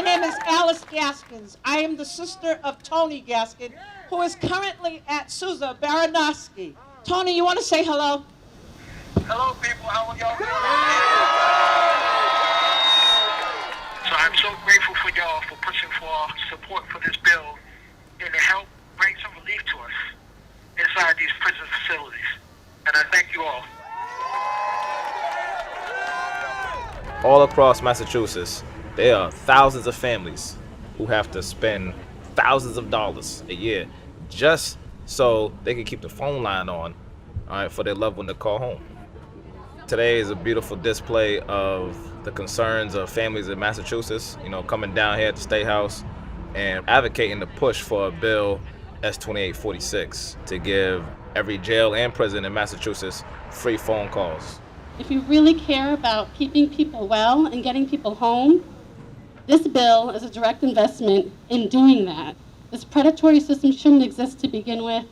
name is Alice Gaskins. I am the sister of Tony Gaskin, who is currently at Sousa Baranowski. Tony, you want to say hello? Hello, people. How are y'all doing? So I'm so grateful for y'all for pushing for support for this bill and to help bring some relief to us inside these prison facilities. And I thank you all. All across Massachusetts, there are thousands of families who have to spend thousands of dollars a year just so they can keep the phone line on, all right, for their loved one to call home. Today is a beautiful display of the concerns of families in Massachusetts, coming down here at the State House and advocating the push for a bill S.2846 to give every jail and prison in Massachusetts free phone calls. If you really care about keeping people well and getting people home, this bill is a direct investment in doing that. This predatory system shouldn't exist to begin with.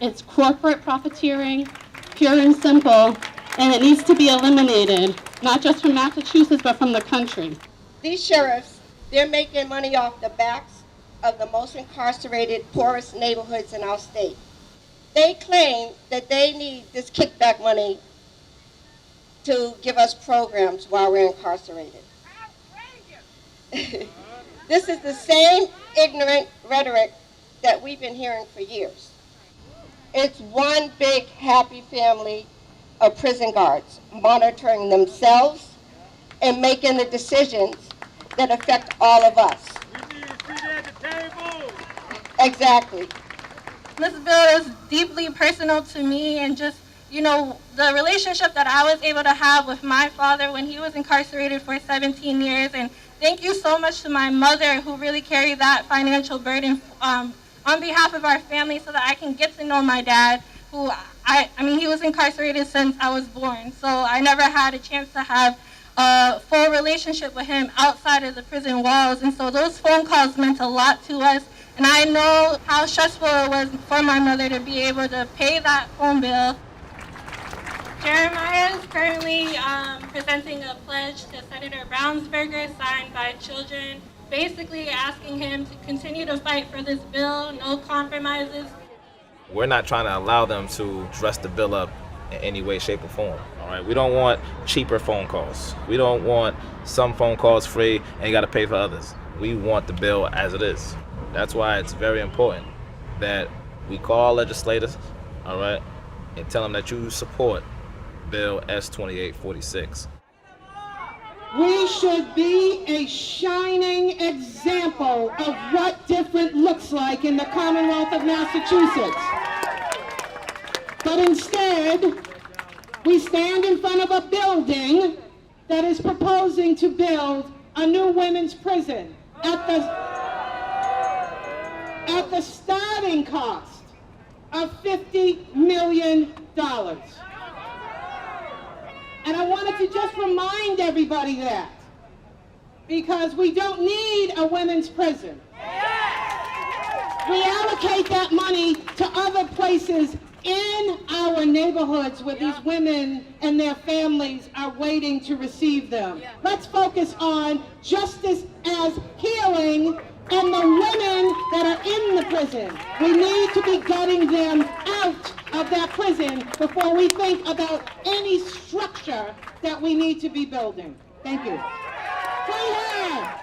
It's corporate profiteering, pure and simple, and it needs to be eliminated, not just from Massachusetts, but from the country. These sheriffs, they're making money off the backs of the most incarcerated, poorest neighborhoods in our state. They claim that they need this kickback money to give us programs while we're incarcerated. This is the same ignorant rhetoric that we've been hearing for years. It's one big happy family of prison guards monitoring themselves and making the decisions that affect all of us. We need a seat at the table. Exactly. This bill is deeply personal to me, and just, the relationship that I was able to have with my father when he was incarcerated for 17 years. And thank you so much to my mother, who really carried that financial burden on behalf of our family, so that I can get to know my dad, who he was incarcerated since I was born. So I never had a chance to have a full relationship with him outside of the prison walls. And so those phone calls meant a lot to us. And I know how stressful it was for my mother to be able to pay that phone bill. Jeremiah is currently presenting a pledge to Senator Brownsberger, signed by children, basically asking him to continue to fight for this bill, no compromises. We're not trying to allow them to dress the bill up in any way, shape, or form. All right, we don't want cheaper phone calls. We don't want some phone calls free and you got to pay for others. We want the bill as it is. That's why it's very important that we call legislators, all right, and tell them that you support Bill S.2846. We should be a shining example of what different looks like in the Commonwealth of Massachusetts. But instead, we stand in front of a building that is proposing to build a new women's prison at the starting cost of $50 million. And I wanted to just remind everybody that, because we don't need a women's prison. We allocate that money to other places in our neighborhoods where these women and their families are waiting to receive them. Let's focus on justice as healing and the women that are in the prison. We need to be getting them out of that prison before we think about any structure that we need to be building. Thank you. FreeHer!